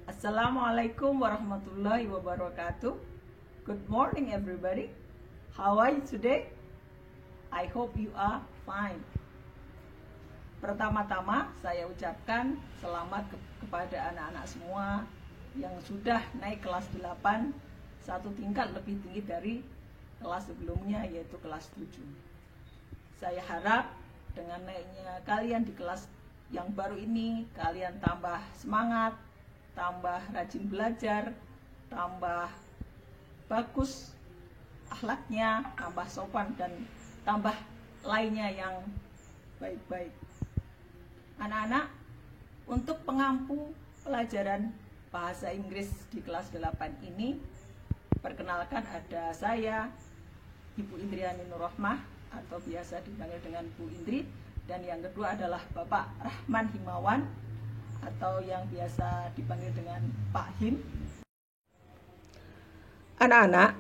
Assalamualaikum warahmatullahi wabarakatuh. Good morning everybody. How are you today? I hope you are fine. Pertama-tama saya ucapkan selamat kepada anak-anak semua yang sudah naik kelas 8, satu tingkat lebih tinggi dari kelas sebelumnya, yaitu kelas 7. Saya harap dengan naiknya kalian di kelas yang baru ini, kalian tambah semangat, tambah rajin belajar, tambah bagus akhlaknya, tambah sopan, dan tambah lainnya yang baik-baik. Anak-anak, untuk pengampu pelajaran bahasa Inggris di kelas 8 ini, perkenalkan ada saya, Ibu Indriani Nurrohmah, atau biasa dipanggil dengan Bu Indri, dan yang kedua adalah Bapak Rahman Himawan, atau yang biasa dipanggil dengan Pak Him. Anak-anak,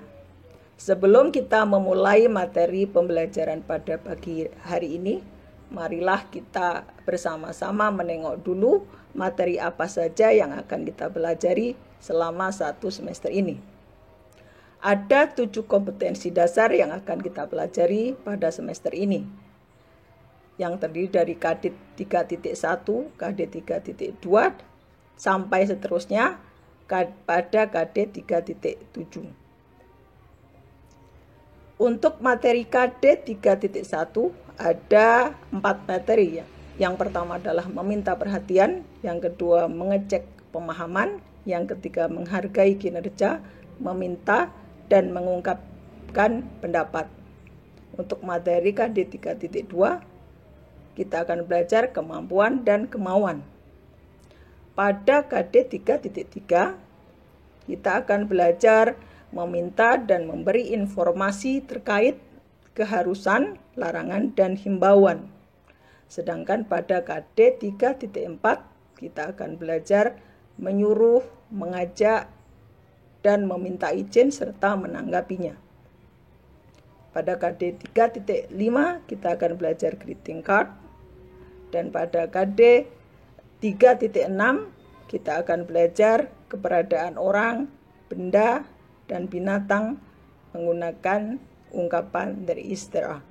sebelum kita memulai materi pembelajaran pada pagi hari ini, marilah kita bersama-sama menengok dulu materi apa saja yang akan kita pelajari selama satu semester ini. Ada 7 kompetensi dasar yang akan kita pelajari pada semester ini, yang terdiri dari KD 3.1, KD 3.2, sampai seterusnya pada KD 3.7. Untuk materi KD 3.1 ada 4 materi ya. Yang pertama adalah meminta perhatian, yang kedua mengecek pemahaman, yang ketiga menghargai kinerja, meminta, dan mengungkapkan pendapat. Untuk materi KD 3.2 kita akan belajar kemampuan dan kemauan. Pada KD 3.3 kita akan belajar meminta dan memberi informasi terkait keharusan, larangan, dan himbauan. Sedangkan pada KD 3.4 kita akan belajar menyuruh, mengajak, dan meminta izin serta menanggapinya. Pada KD 3.5 kita akan belajar greeting card, dan pada KD 3.6 kita akan belajar keberadaan orang, benda, dan binatang menggunakan ungkapan there is, there are.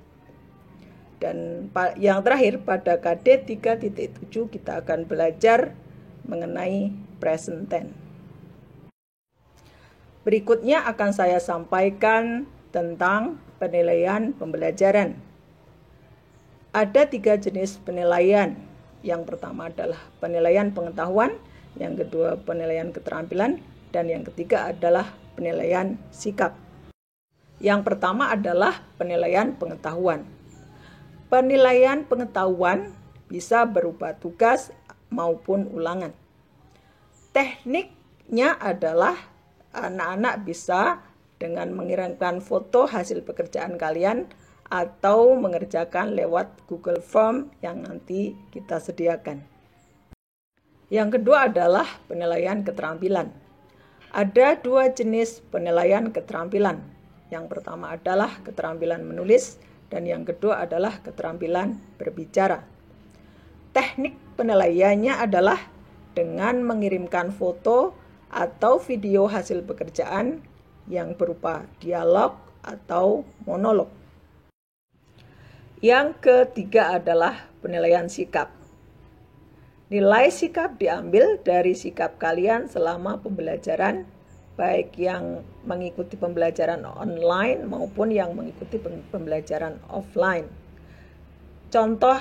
Dan yang terakhir pada KD 3.7 kita akan belajar mengenai present tense. Berikutnya akan saya sampaikan tentang penilaian pembelajaran. Ada 3 jenis penilaian. Yang pertama adalah penilaian pengetahuan, yang kedua penilaian keterampilan, dan yang ketiga adalah penilaian sikap. Yang pertama adalah penilaian pengetahuan. Penilaian pengetahuan bisa berupa tugas maupun ulangan. Tekniknya adalah anak-anak bisa dengan mengirimkan foto hasil pekerjaan kalian atau mengerjakan lewat Google Form yang nanti kita sediakan. Yang kedua adalah penilaian keterampilan. Ada 2 jenis penilaian keterampilan. Yang pertama adalah keterampilan menulis, dan yang kedua adalah keterampilan berbicara. Teknik penilaiannya adalah dengan mengirimkan foto atau video hasil pekerjaan yang berupa dialog atau monolog. Yang ketiga adalah penilaian sikap. Nilai sikap diambil dari sikap kalian selama pembelajaran, baik yang mengikuti pembelajaran online maupun yang mengikuti pembelajaran offline. Contoh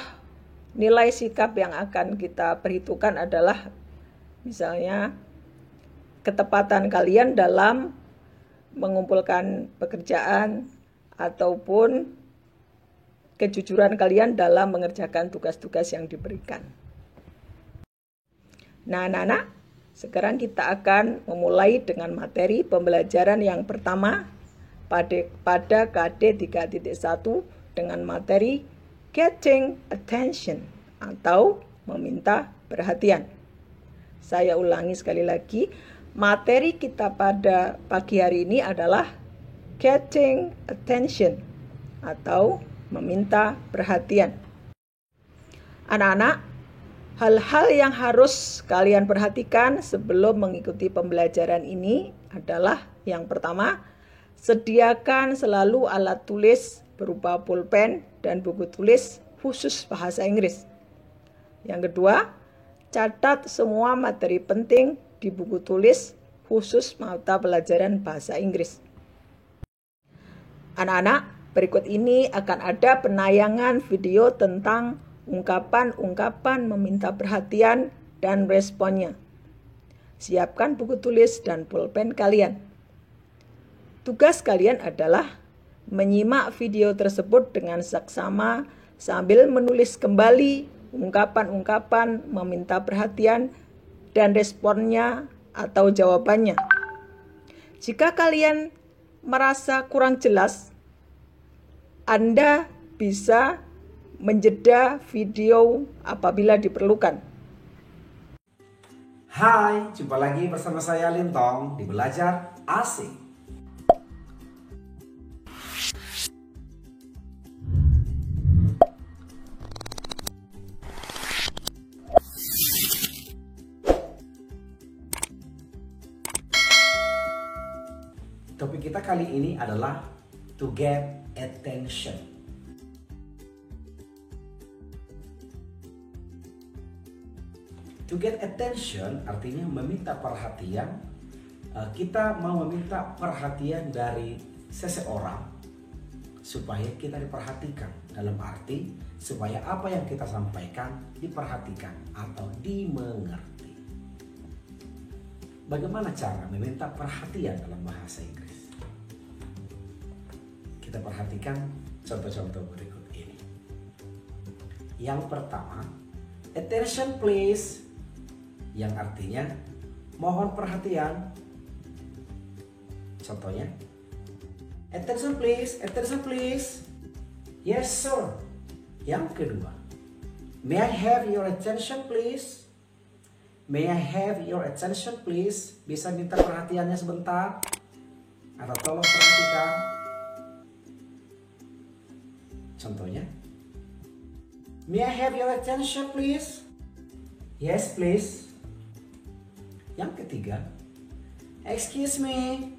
nilai sikap yang akan kita perhitungkan adalah misalnya ketepatan kalian dalam mengumpulkan pekerjaan ataupun kejujuran kalian dalam mengerjakan tugas-tugas yang diberikan. Nah, anak-anak, sekarang kita akan memulai dengan materi pembelajaran yang pertama pada KD 3.1 dengan materi Getting Attention atau meminta perhatian. Saya ulangi sekali lagi, materi kita pada pagi hari ini adalah Getting Attention atau meminta perhatian. Anak-anak, Hal-hal yang harus kalian perhatikan sebelum mengikuti pembelajaran ini adalah yang pertama, sediakan selalu alat tulis berupa pulpen dan buku tulis khusus bahasa Inggris. Yang kedua, catat semua materi penting di buku tulis khusus mata pelajaran bahasa Inggris. Anak-anak, berikut ini akan ada penayangan video tentang ungkapan-ungkapan meminta perhatian dan responnya. Siapkan buku tulis dan pulpen kalian. Tugas kalian adalah menyimak video tersebut dengan saksama sambil menulis kembali ungkapan-ungkapan meminta perhatian dan responnya atau jawabannya. Jika kalian merasa kurang jelas, Anda bisa menjeda video apabila diperlukan. Hai, jumpa lagi bersama saya Lintong di Belajar Asik. Topik kita kali ini adalah to get attention. To get attention artinya meminta perhatian. Kita mau meminta perhatian dari seseorang supaya kita diperhatikan. Dalam arti supaya apa yang kita sampaikan diperhatikan atau dimengerti. Bagaimana cara meminta perhatian dalam bahasa Inggris? Kita perhatikan contoh-contoh berikut ini. Yang pertama, attention please, yang artinya mohon perhatian. Contohnya, attention please. Yes sir. Yang kedua, may I have your attention please? May I have your attention please? Bisa minta perhatiannya sebentar? Atau tolong perhatikan. Contohnya, may I have your attention please? Yes please. Yang ketiga, excuse me,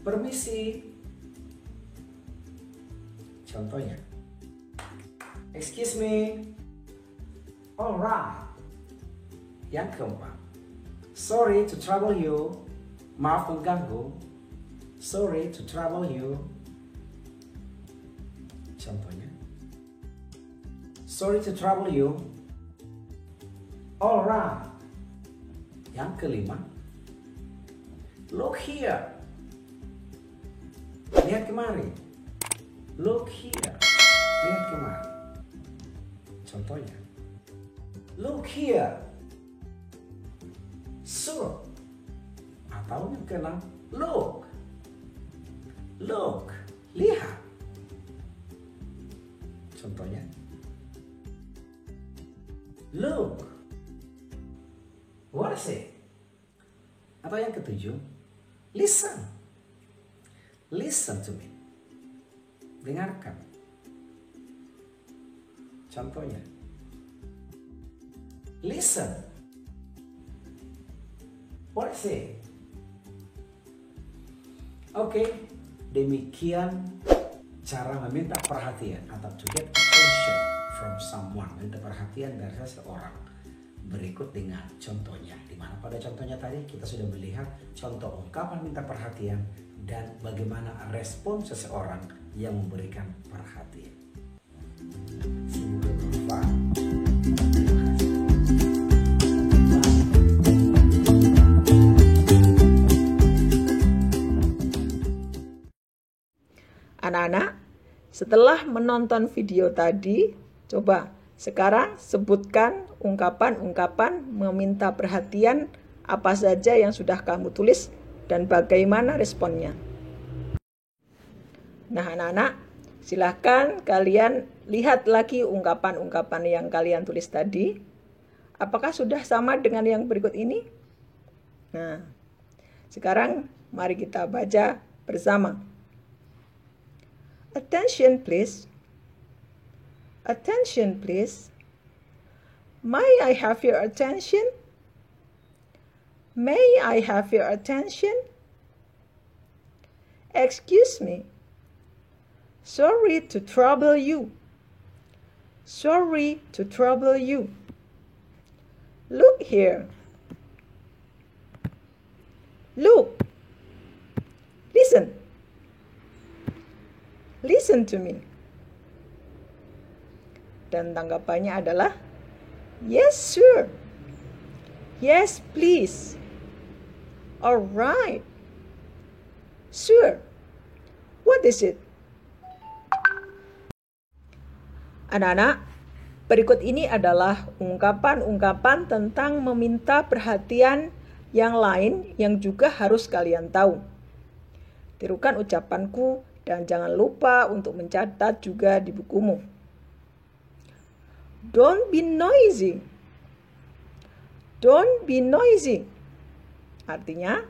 permisi. Contohnya, excuse me, alright. Yang keempat, sorry to trouble you, maaf mengganggu. Sorry to trouble you. Contohnya, sorry to trouble you. Alright. Yang kelima, look here. Lihat kemari. Look here. Lihat kemari. Contohnya, look here. Sure. Atau yang keenam, look. Look. Lihat. Contohnya, look. What is it? Atau yang ketujuh, listen. Listen to me. Dengarkan. Contohnya, listen. What is it? Oke, demikian cara meminta perhatian atau to get attention from someone, meminta perhatian dari seseorang. Berikut dengan contohnya, di mana pada contohnya tadi kita sudah melihat contoh ungkapan minta perhatian dan bagaimana respon seseorang yang memberikan perhatian. Semoga bermanfaat. Anak-anak, setelah menonton video tadi, coba sekarang sebutkan ungkapan-ungkapan meminta perhatian apa saja yang sudah kamu tulis dan bagaimana responnya. Nah anak-anak, silahkan kalian lihat lagi ungkapan-ungkapan yang kalian tulis tadi. Apakah sudah sama dengan yang berikut ini? Nah, sekarang mari kita baca bersama. Attention please. Attention please. May I have your attention? May I have your attention? Excuse me. Sorry to trouble you. Sorry to trouble you. Look here. Look. Listen. Listen to me. Dan tanggapannya adalah, yes, sure. Yes, please. All right. Sure. What is it? Anak-anak, berikut ini adalah ungkapan-ungkapan tentang meminta perhatian yang lain yang juga harus kalian tahu. Tirukan ucapanku dan jangan lupa untuk mencatat juga di bukumu. Don't be noisy. Don't be noisy. Artinya,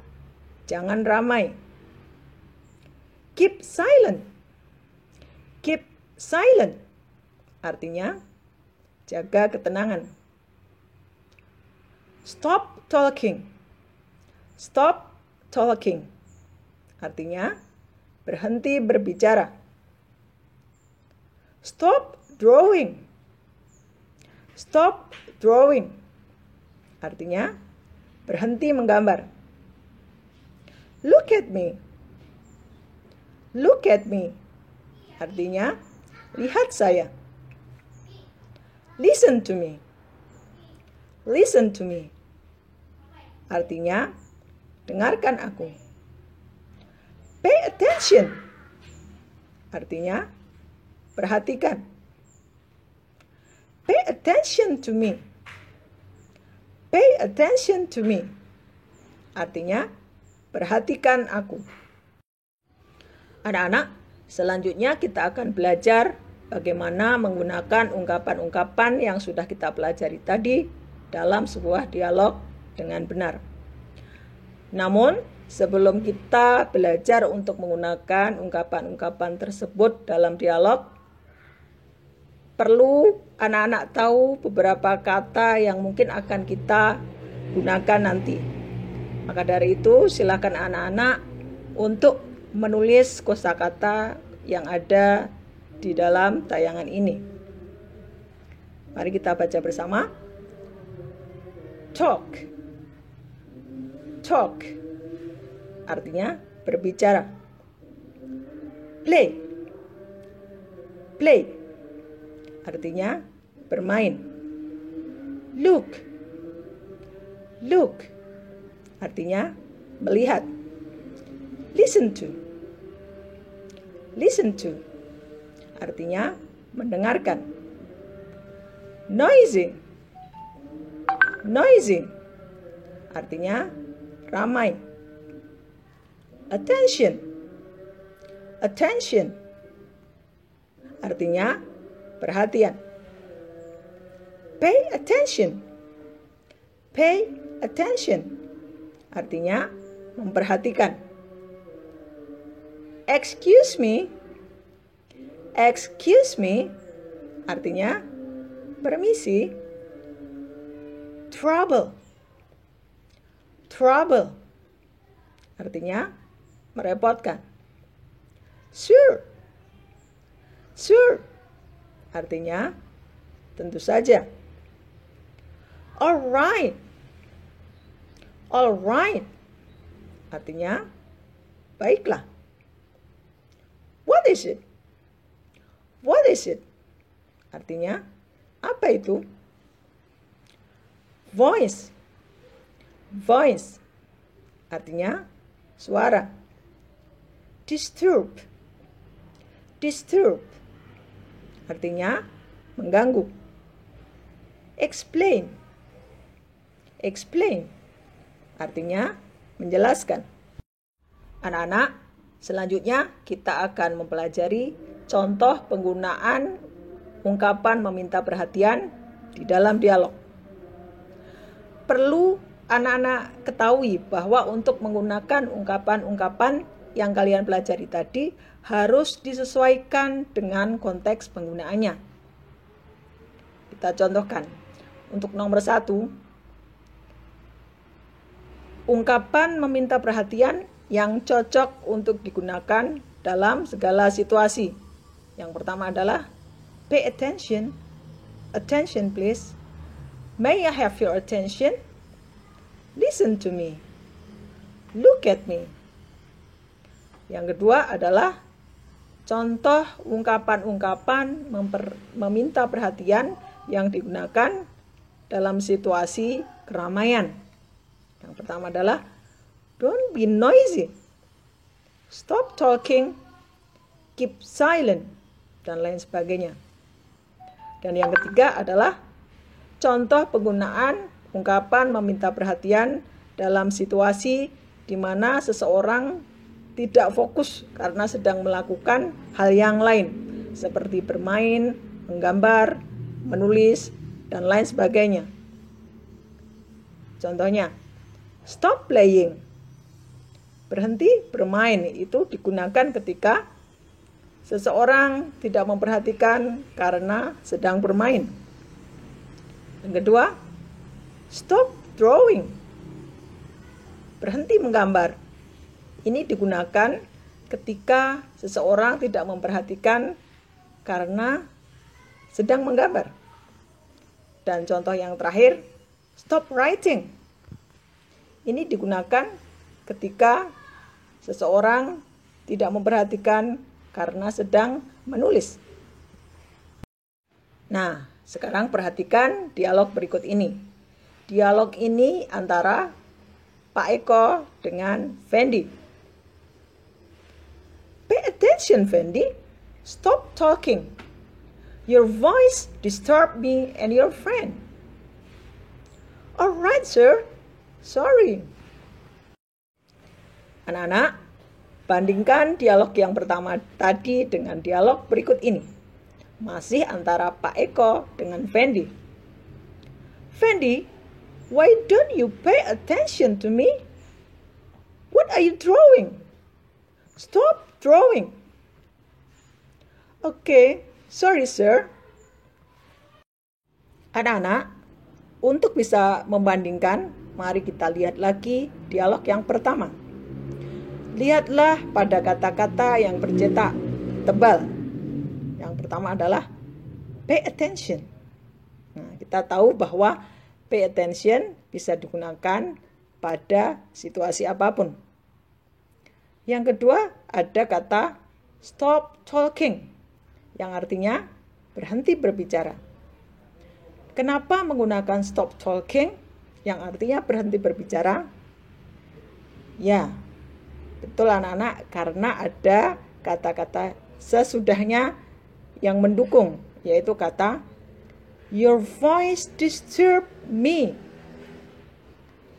jangan ramai. Keep silent. Keep silent. Artinya, jaga ketenangan. Stop talking. Stop talking. Artinya, berhenti berbicara. Stop drawing. Stop drawing. Artinya, berhenti menggambar. Look at me. Look at me. Artinya, lihat saya. Listen to me. Listen to me. Artinya, dengarkan aku. Pay attention. Artinya, perhatikan. Pay attention to me. Pay attention to me. Artinya, perhatikan aku. Anak-anak, selanjutnya kita akan belajar bagaimana menggunakan ungkapan-ungkapan yang sudah kita pelajari tadi dalam sebuah dialog dengan benar. Namun, sebelum kita belajar untuk menggunakan ungkapan-ungkapan tersebut dalam dialog, perlu anak-anak tahu beberapa kata yang mungkin akan kita gunakan nanti. Maka dari itu, silakan anak-anak untuk menulis kosakata yang ada di dalam tayangan ini. Mari kita baca bersama. Talk. Talk. Artinya berbicara. Play. Play. Artinya bermain. Look. Look. Artinya melihat. Listen to. Listen to. Artinya mendengarkan. Noisy. Noisy. Artinya ramai. Attention. Attention. Artinya perhatian. Pay attention. Pay attention. Artinya memperhatikan. Excuse me. Excuse me. Artinya permisi. Trouble. Trouble. Artinya merepotkan. Sure. Sure. Artinya tentu saja. Alright. Alright. Artinya baiklah. What is it? What is it? Artinya apa itu? Voice. Voice. Artinya suara. Disturb. Disturb. Artinya mengganggu. Explain. Explain. Artinya menjelaskan. Anak-anak, selanjutnya kita akan mempelajari contoh penggunaan ungkapan meminta perhatian di dalam dialog. Perlu anak-anak ketahui bahwa untuk menggunakan ungkapan-ungkapan yang kalian pelajari tadi harus disesuaikan dengan konteks penggunaannya. Kita contohkan. untuk nomor 1, ungkapan meminta perhatian yang cocok untuk digunakan dalam segala situasi. Yang pertama adalah pay attention. Attention please. May I have your attention? Listen to me. Look at me. Yang kedua adalah contoh ungkapan-ungkapan meminta perhatian yang digunakan dalam situasi keramaian. Yang pertama adalah don't be noisy. Stop talking. Keep silent. Dan lain sebagainya. Dan yang ketiga adalah contoh penggunaan ungkapan meminta perhatian dalam situasi di mana seseorang tidak fokus karena sedang melakukan hal yang lain, seperti bermain, menggambar, menulis, dan lain sebagainya. Contohnya, stop playing. Berhenti bermain, itu digunakan ketika seseorang tidak memperhatikan karena sedang bermain. Yang kedua, stop drawing. Berhenti menggambar. Ini digunakan ketika seseorang tidak memperhatikan karena sedang menggambar. Dan contoh yang terakhir, stop writing. Ini digunakan ketika seseorang tidak memperhatikan karena sedang menulis. Nah, sekarang perhatikan dialog berikut ini. Dialog ini antara Pak Eko dengan Fendi. Pay attention, Fendi. Stop talking. Your voice disturb me and your friend. Alright, sir. Sorry. Anak-anak, bandingkan dialog yang pertama tadi dengan dialog berikut ini. Masih antara Pak Eko dengan Fendi. Fendi, why don't you pay attention to me? What are you drawing? Stop drawing. Okay, sorry sir. Anak-anak, untuk bisa membandingkan, mari kita lihat lagi dialog yang pertama. Lihatlah pada kata-kata yang bercetak tebal. Yang pertama adalah pay attention. Nah, kita tahu bahwa pay attention bisa digunakan pada situasi apapun. Yang kedua ada kata stop talking, yang artinya berhenti berbicara. Kenapa menggunakan stop talking, yang artinya berhenti berbicara? Ya, betul anak-anak, karena ada kata-kata sesudahnya yang mendukung, yaitu kata your voice disturb me.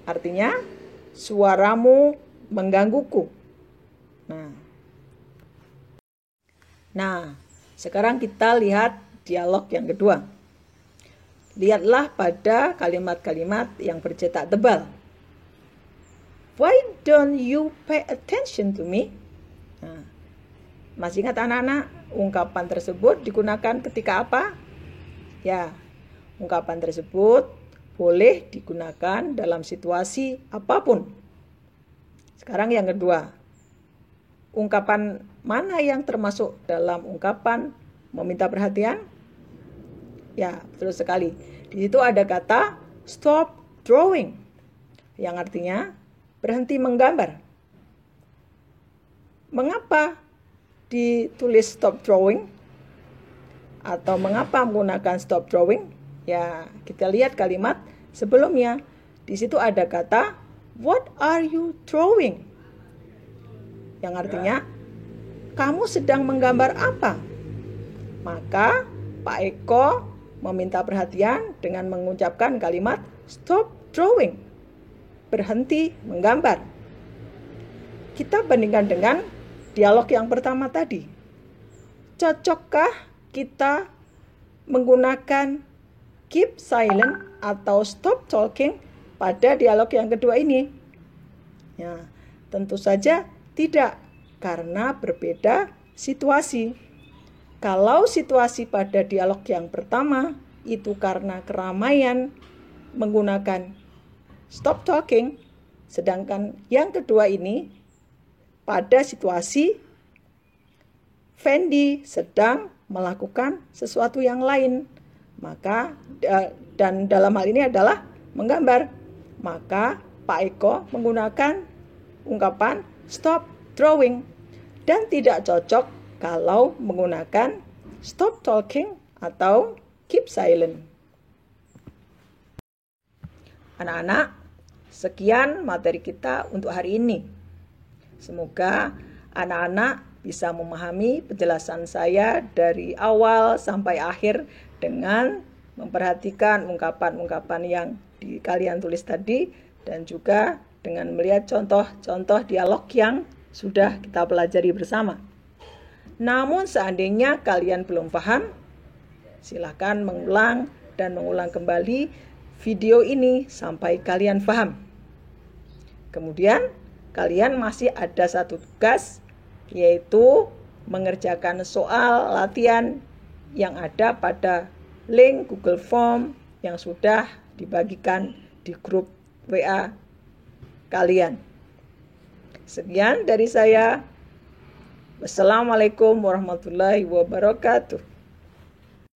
Artinya suaramu menggangguku. Nah, sekarang kita lihat dialog yang kedua. Lihatlah pada kalimat-kalimat yang bercetak tebal. Why don't you pay attention to me? Nah, masih ingat anak-anak, ungkapan tersebut digunakan ketika apa? Ya, ungkapan tersebut boleh digunakan dalam situasi apapun. Sekarang yang kedua, ungkapan mana yang termasuk dalam ungkapan meminta perhatian? Ya, betul sekali. Di situ ada kata stop drawing, yang artinya berhenti menggambar. Mengapa ditulis stop drawing? Atau mengapa menggunakan stop drawing? Ya, kita lihat kalimat sebelumnya. Di situ ada kata what are you drawing? Yang artinya kamu sedang menggambar apa? Maka Pak Eko meminta perhatian dengan mengucapkan kalimat stop drawing. Berhenti menggambar. Kita bandingkan dengan dialog yang pertama tadi. Cocokkah kita menggunakan keep silent atau stop talking pada dialog yang kedua ini? Ya, tentu saja tidak, karena berbeda situasi. Kalau situasi pada dialog yang pertama itu karena keramaian menggunakan stop talking. Sedangkan yang kedua ini pada situasi Fendi sedang melakukan sesuatu yang lain. Maka dan dalam hal ini adalah menggambar. Maka Pak Eko menggunakan ungkapan stop drawing dan tidak cocok kalau menggunakan stop talking atau keep silent. Anak-anak, sekian materi kita untuk hari ini. Semoga anak-anak bisa memahami penjelasan saya dari awal sampai akhir dengan memperhatikan ungkapan-ungkapan yang kalian tulis tadi dan juga dengan melihat contoh-contoh dialog yang sudah kita pelajari bersama. Namun seandainya kalian belum paham, silakan mengulang dan mengulang kembali video ini sampai kalian paham. Kemudian kalian masih ada satu tugas, yaitu mengerjakan soal latihan yang ada pada link Google Form yang sudah dibagikan di grup WA kalian. Sekian dari saya. Wassalamualaikum warahmatullahi wabarakatuh.